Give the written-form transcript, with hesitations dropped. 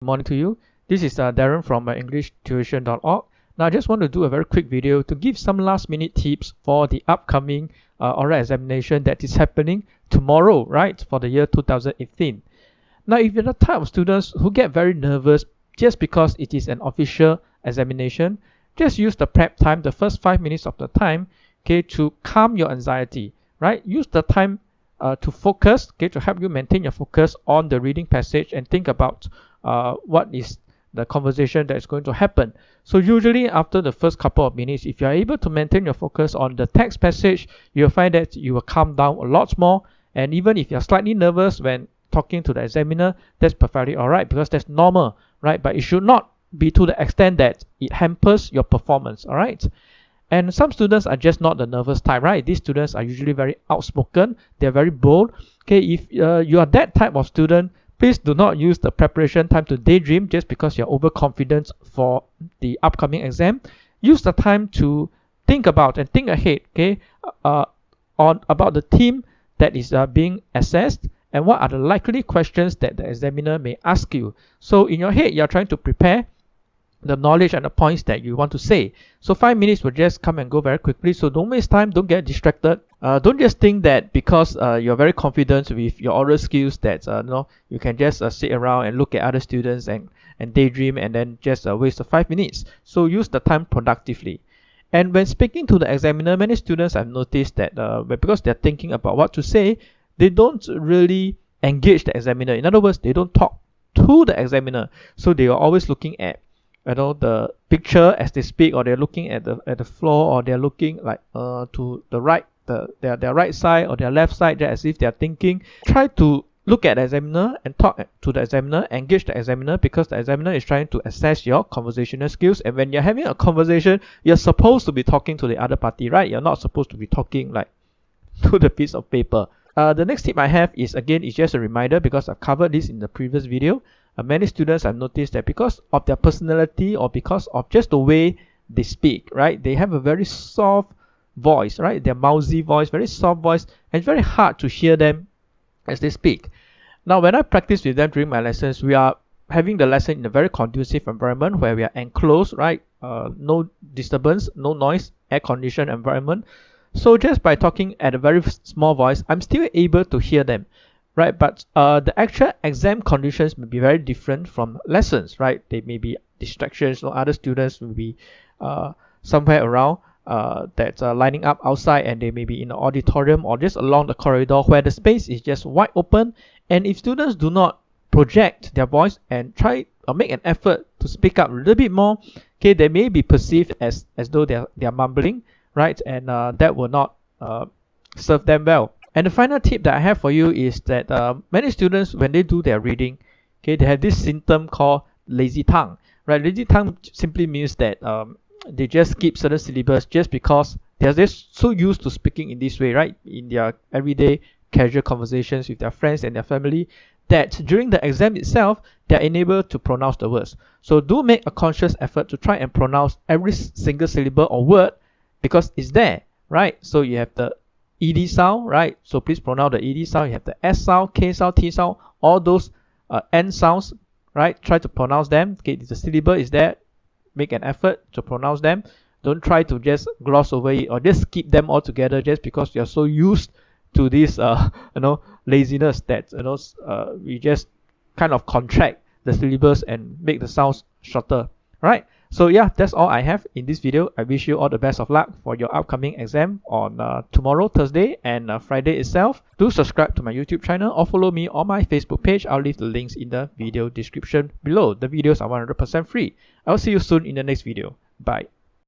Good morning to you. This is Darren from EnglishTuition.org. Now I just want to do a very quick video to give some last minute tips for the upcoming oral examination that is happening tomorrow, right, for the year 2018. Now if you're the type of students who get very nervous just because it is an official examination, just use the prep time, the first 5 minutes of the time, okay, to calm your anxiety, right? Use the time to focus, okay, to help you maintain your focus on the reading passage and think about what is the conversation that is going to happen. So usually after the first couple of minutes, if you are able to maintain your focus on the text passage, you'll find that you will calm down a lot more. And even if you're slightly nervous when talking to the examiner, that's perfectly alright, because that's normal, right? But it should not be to the extent that it hampers your performance, alright? And some students are just not the nervous type, right? These students are usually very outspoken, they're very bold. Okay, if you are that type of student, please do not use the preparation time to daydream just because you're overconfident for the upcoming exam. Use the time to think about and think ahead, okay, about the theme that is being assessed and what are the likely questions that the examiner may ask you. So in your head, you're trying to prepare the knowledge and the points that you want to say. So 5 minutes will just come and go very quickly. So don't waste time, don't get distracted. Don't just think that because you're very confident with your oral skills that you can just sit around and look at other students and daydream and then just waste the 5 minutes. So use the time productively. And when speaking to the examiner, many students have noticed that because they're thinking about what to say, they don't really engage the examiner. In other words, they don't talk to the examiner. So they are always looking at the picture as they speak, or they're looking at the floor, or they're looking like to the right, their right side or their left side, just as if they're thinking. Try to look at the examiner and talk to the examiner, engage the examiner, because the examiner is trying to assess your conversational skills. And when you're having a conversation, you're supposed to be talking to the other party, right? You're not supposed to be talking like to the piece of paper. The next tip I have is, again, it's just a reminder because I've covered this in the previous video. Many students have noticed that because of their personality or because of just the way they speak, right? They have a very soft voice, right? Their mousy voice, very soft voice, and it's very hard to hear them as they speak. Now, when I practice with them during my lessons, we are having the lesson in a very conducive environment where we are enclosed, right? No disturbance, no noise, air-conditioned environment. So just by talking at a very small voice, I'm still able to hear them, right? But the actual exam conditions may be very different from lessons, right? They may be distractions, or other students will be somewhere around that's lining up outside, and they may be in the auditorium or just along the corridor where the space is just wide open. And if students do not project their voice and try or make an effort to speak up a little bit more, okay, they may be perceived as though they're mumbling, right? And that will not serve them well. And the final tip that I have for you is that many students, when they do their reading, okay, they have this symptom called lazy tongue, right? Lazy tongue simply means that they just skip certain syllables just because they're just so used to speaking in this way, right? In their everyday casual conversations with their friends and their family, that during the exam itself, they're unable to pronounce the words. So do make a conscious effort to try and pronounce every single syllable or word, because it's there, right? So you have the ED sound, right? So please pronounce the ED sound. You have the S sound, K sound, T sound, all those N sounds, right? Try to pronounce them. Okay, the syllable is there. Make an effort to pronounce them. Don't try to just gloss over it or just skip them altogether just because you're so used to this, laziness that we just kind of contract the syllables and make the sounds shorter, right? So yeah, that's all I have in this video. I wish you all the best of luck for your upcoming exam on tomorrow, Thursday, and Friday itself. Do subscribe to my YouTube channel or follow me on my Facebook page. I'll leave the links in the video description below. The videos are 100% free. I'll see you soon in the next video. Bye.